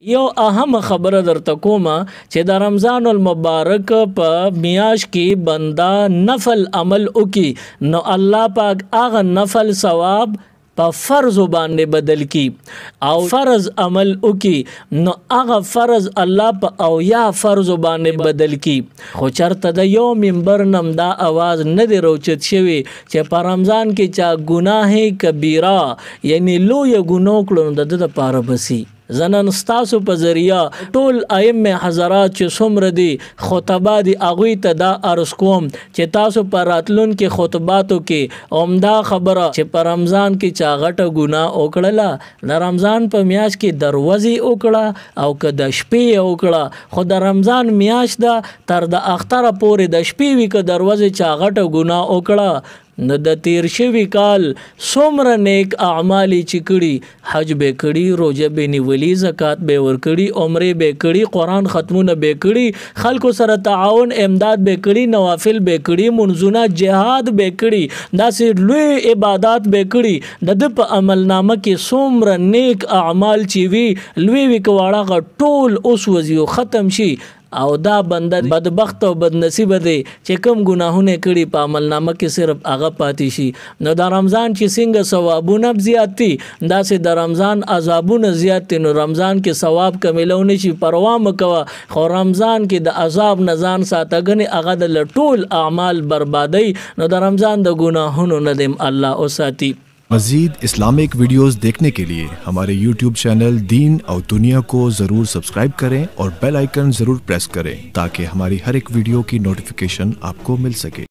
यो अहम खबर दरते कोमा چې د رمضان المبارک په میاش کې بندا نفل عمل وکي نو الله پاک هغه نفل ثواب په فرض باندې بدل کی او فرض عمل وکي نو هغه فرض الله په او یا فرض باندې بدل کی خو چرته د یو منبر نم دا आवाज نه دی روچت شوی چې په رمضان کې چا ګناه کبیره یعنی لوی ګناه کړو د پاره بسی زنن ستاسو په ذریعہ ټول ائمه حضرات چې څومره دي خطبه دي اغوی ته دا عرض کوم چې تاسو پر راتلون کې خطباتو کې عمده خبره چې پر رمضان کې چا غټه ګناه وکړه د رمضان په میاش کې دروازې وکړه او که د شپې وکړه خو د رمضان میاش دا تر د اختره پورې د شپې وی که دروازې چا غټه ګناه وکړه نو د تیر شوی کال څومره نیک اعمال چې کړي حج به کړي روزه به نیولي زکات به ور کړي عمره به کړي قران ختمونه به کړي خلکو سره تعاون امداد به کړي نوافل به کړي منځونه جهاد به کړي داسې لوی عبادت به کړي د په عملنامه کې څومره نیک اعمال چې وی لوی وی کواړه ټول اوس وزیو ختم شي او دا بنده بدبخت او بدنصیب دی چې کوم ګناهونه کړي په عملنامه کې صرف هغه پاتې شي نو د رمضان چې څنګه ثوابونه زیات دي داسې د رمضان عذابونه زیات دي نو رمضان کې ثواب کملونه شي پروا مکوه خو رمضان کې د عذاب نزان ساتګنې هغه د ټول اعمال بربادي نو د رمضان د ګناهونو ندم الله او ساتي मज़ीद इस्लामिक वीडियोस देखने के लिए हमारे YouTube चैनल दीन और दुनिया को ज़रूर सब्सक्राइब करें और बेल आइकन ज़रूर प्रेस करें ताकि हमारी हर एक वीडियो की नोटिफिकेशन आपको मिल सके।